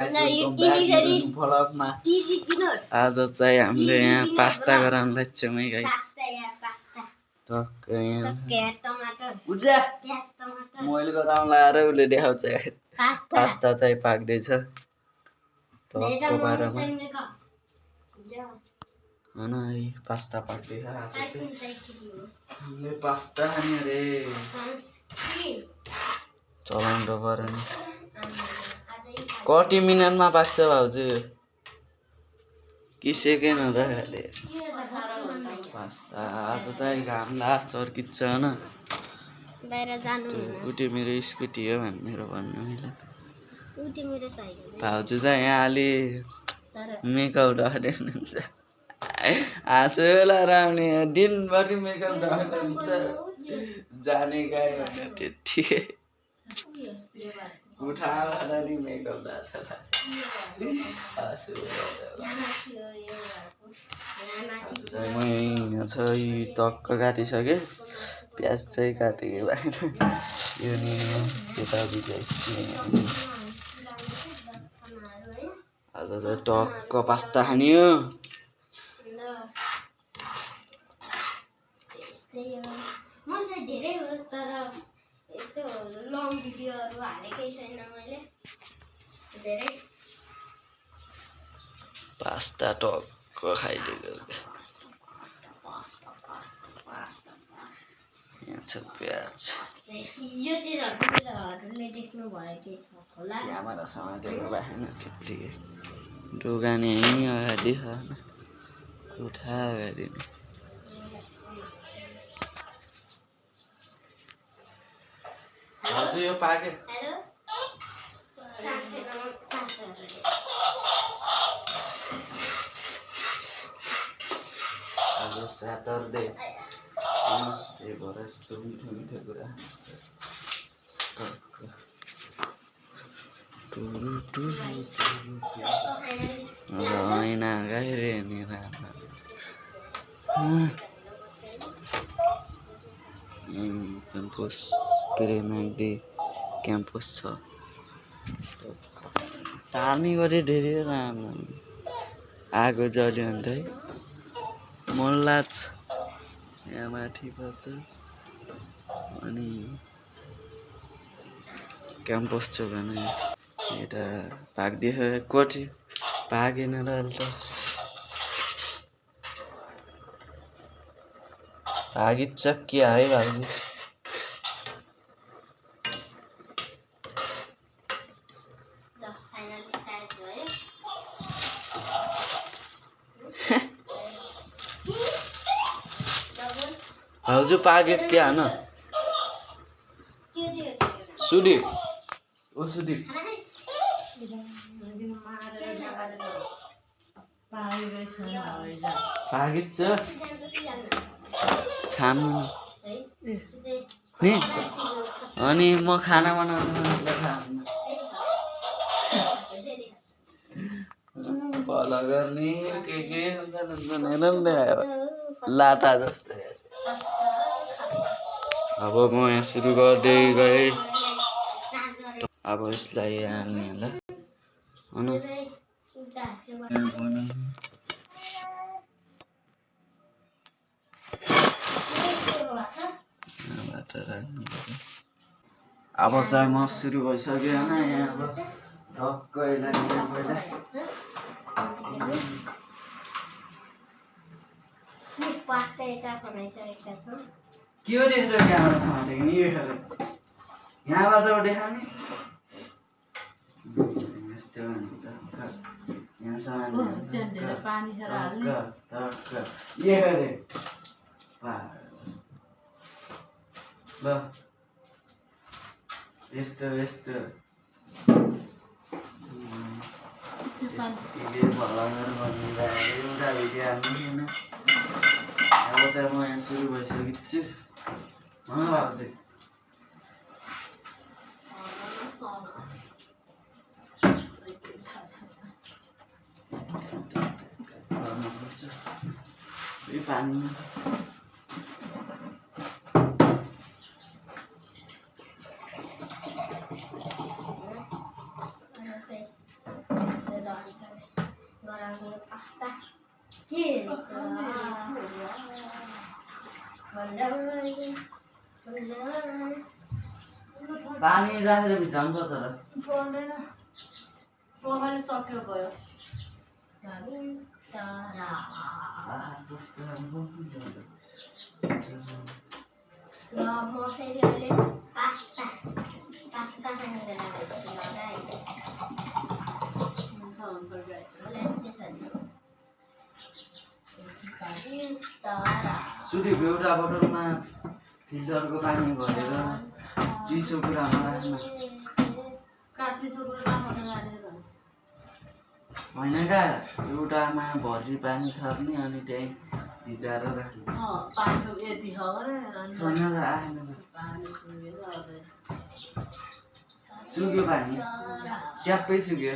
भ्लगमा आज चाहिँ हामीले यहाँ पास्ता गराउनलाई छौँ है गाइस। मैले गराउन लाएर उसले देखाउँछ पास्ता चाहिँ पाक्दैछ टक्क पारामा हैन है पास्ता पाक्दैछ। आज चाहिँ हामीले पास्ता खाने रे चलाउनु त पर्यो नि। कति मिनटमा पाक्छ भाउजू कि सेकेन्ड हुँदा खाले पास्ता। आज चाहिँ घाम लास चर्किन्छ हैन बाहिर जानु उठे मेरो स्कुटी हो भनेर भन्नु मैले उठे मेरो साइकल भाउजू चाहिँ यहाँ अलि मेकअप गर्दै हुनुहुन्छ आँसु लाउने दिनभरि मेकअप गर्दै हुन्छ जाने गाई भने त्यतिकै उठाएर नि मेकअप गर्छ यहाँ छ टक्क काटिसकेँ प्याज चाहिँ काटेको बाहिर यो नि यताउति आज चाहिँ टक्क पास्ता खाने हो। यस्तो लङ भिडियोहरु हालेकै छैन मैले धेरै पास्ता टक्क खाइदिएको यहाँ छ प्याज यो चीजहरुले देख्नु भएकै छ होला क्यामेरा समातेको बाहेन त्यतिकै दोकाने यही अगाडि छ उठा अगाडि हजुर यो पाके हेलो आज सैटरडे ये भएर यस्तो मिठो मिठो कुरा ऐना गाइरे नि क्याम्पस के अरे म्याग्दी क्याम्पस छ टार्ने गरे धेरै राम्रो आगो जल्यो अन्त है मल्लाच यहाँ माथि पर्छ अनि क्याम्पस छ भने यता पाक्दै कोठी पाकेन र अहिले त भागिच के है भाउजू भाउजू पाके क्या है ना सुदी ओ सुदी पागिच छान्नु नि अनि म खाना बनाउनु फलो गर्ने के हुन्छ लाटा जस्तो अब म यहाँ सुरु गर्दै गएँ अब यसलाई हाल्ने होला अब चाहिँ म सुरु भइसक्यो होइन यहाँ अब टक्कै लाग्ने पहिला पास्ता यता बनाइसकेका छौँ के हो देखेर क्यामेरा समातेको नि यहाँबाट देखाउने यस्तो यहाँसम्म ये अरे ल यस्तो यस्तो भलागर भन्ने एउटा भिडियो हाल्नु थिएन अब चाहिँ म यहाँ सुरु भइसकेको छु भएको चाहिँ पानी पास्ता के पानी राखेर भिजाउनु पर्छ र पर्दैन पोखाले सक्यो भयो ल म फेरि अहिले पास्ता खाने बेला भइसक्यो ल गाइस हुन्छ गाइस सुटेको एउटा बोतलमा फिल्टरको पानी भरेर चिसो कुरामा राख्नु चिसो कुरा होइन क्या एउटामा भरि पानी थप्ने अनि त्यहीँ भिजाएर राख्ने पानीको यति छैन र आएन पानी सुक्यो पानी च्याप्पै सुक्यो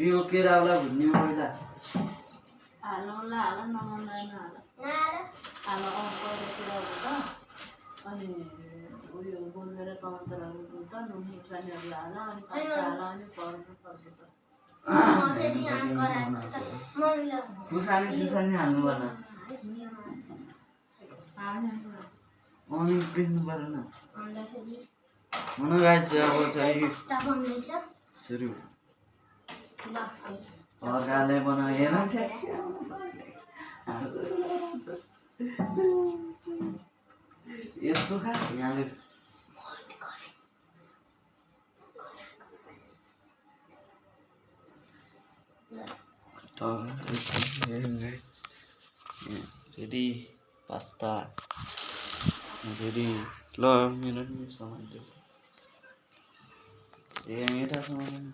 यो केराउला भुन्ने पहिला हाल्न नमनलाई हाल अनि उयो गुन्द्रेर टमाटरहरू भुन्छ नुन खुर्सानीहरू हाल अनि पास्ता हाल अनि पर्नु पर्छ खुर्सानी सुसानी हाल्नु भएन अनि पिस्नु परेन हुन गाइस अब चाहिँ सुरु अर्काले बनाएन यस्तो खा यहाँले रेडी पास्ता रेडी ल मेरो सामान एउटा सामान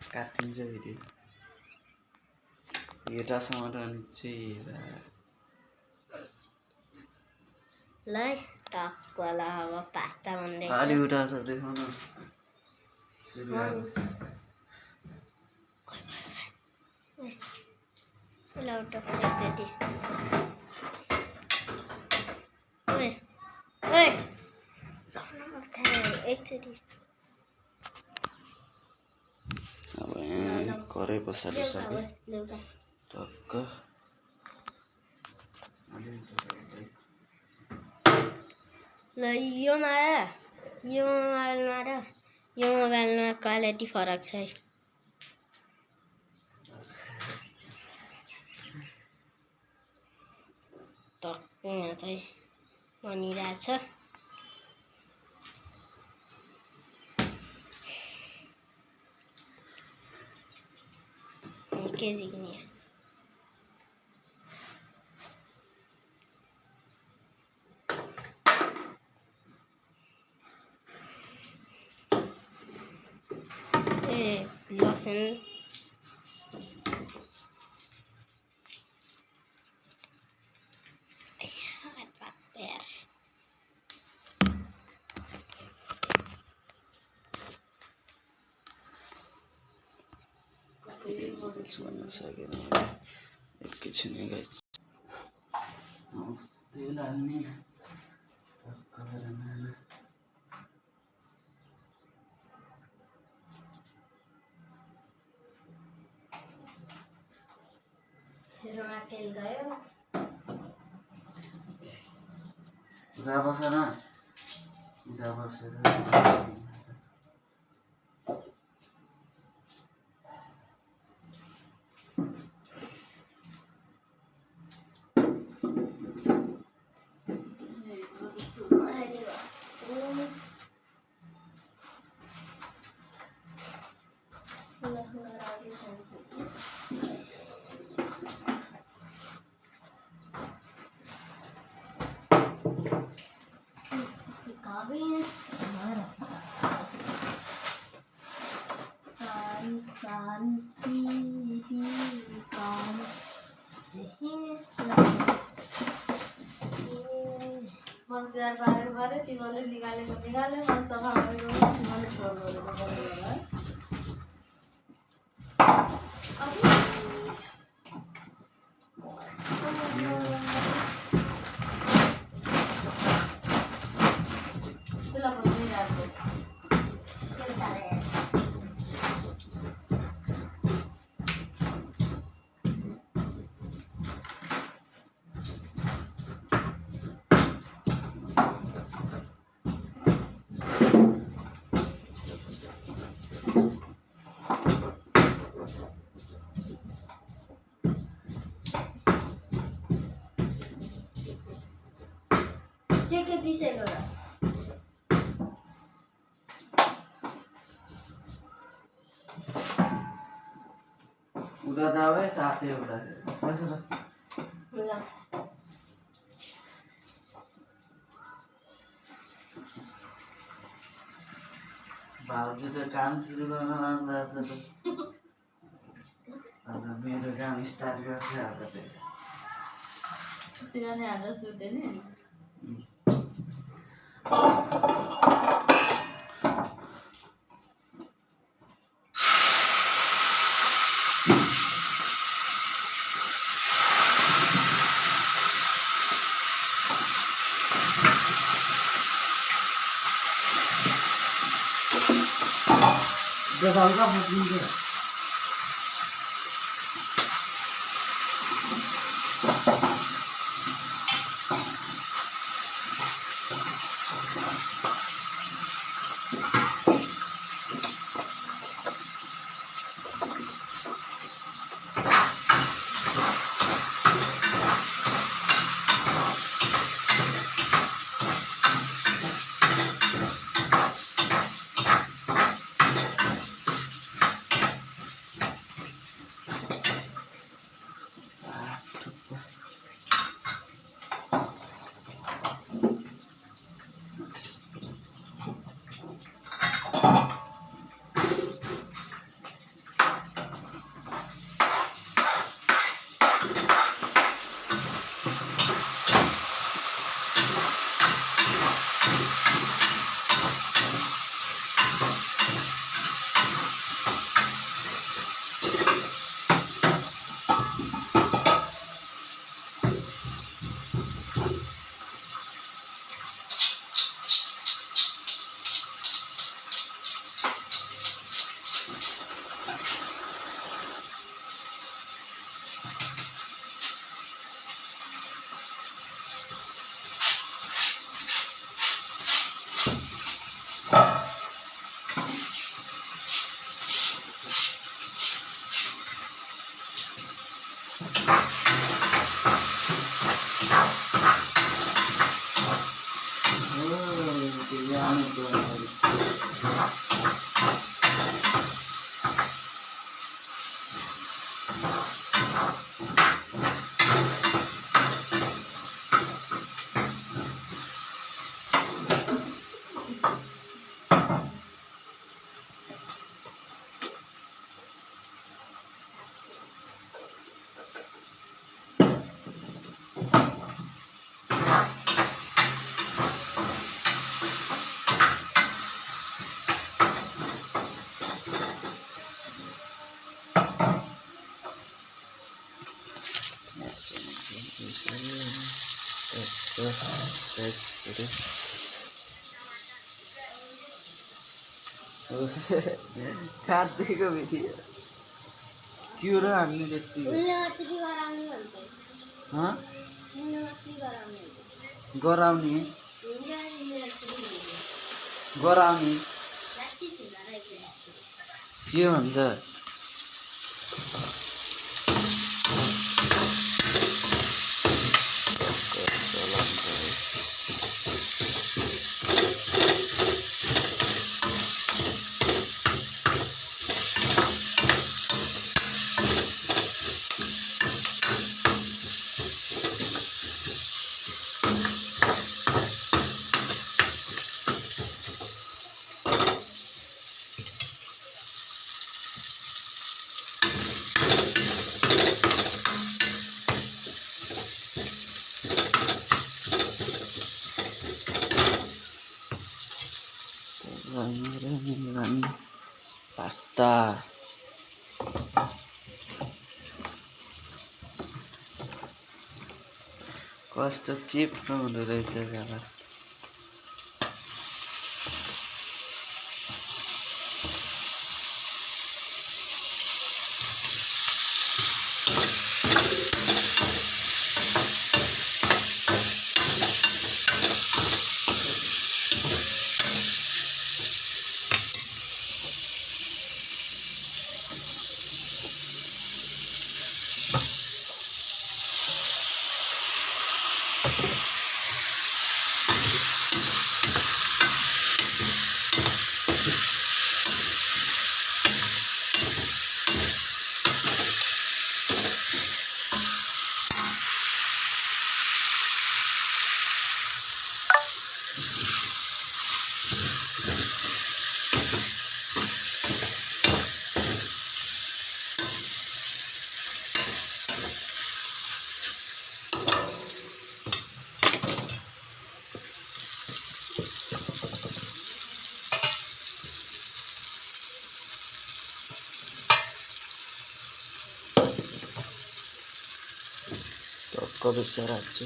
काटिन्छ फेरि एउटा सामान चाहिँ ल टक्कला अब पास्ता बन्दैछ अलि उठाएर देखाउन सुरु एकचोटि अब यहाँ कराई पछाडि सक्यो टक्क ल यो मोबाइलमा क्वालिटी फरक छ है टक्क यहाँ चाहिँ बनिरहेछ के जिग्ने लसन भन्न सकेन एकैछिन गाइस तेल हाल्ने टक्क गरेर सिरोमा तेल गयो उता बसेर यार बारे तिमीले निकाले म सफा गरेको तिमीले फोन गरेको है त्यसलाई पनि राख्छु किसेको र उड़ा दावे टाटे उड़ा बस र ल भाउजू त काम सुरु गर्न लाग्नु आज त आज मेरो काम स्टार्ट गर्छ अब त सिरानी हालेर सुत्यो नि हल्का फुटिन्छ काटेको भिडियो क्यों र हामीले त्यति गराउने गराउने के भन्छ पास्ता कस्तो चिप्लो हुँदो रहेछ गालास कबेसा राख्छु।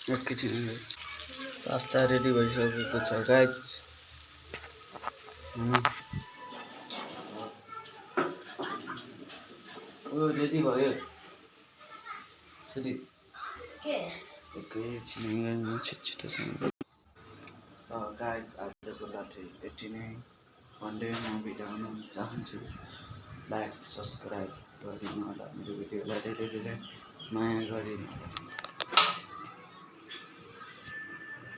एकैछिन पास्ता रेडी भइसकेको छ गाइस। ओ रेडी भयो सुदीप एकैछिन छिटोसँग। गाइस आजको लागि यति नै भन्दै म भिडियो बनाउन चाहन्छु। लाइक सब्सक्राइब गरिदिनु होला, मेरो भिडियोलाई धेरै धेरै माया गरी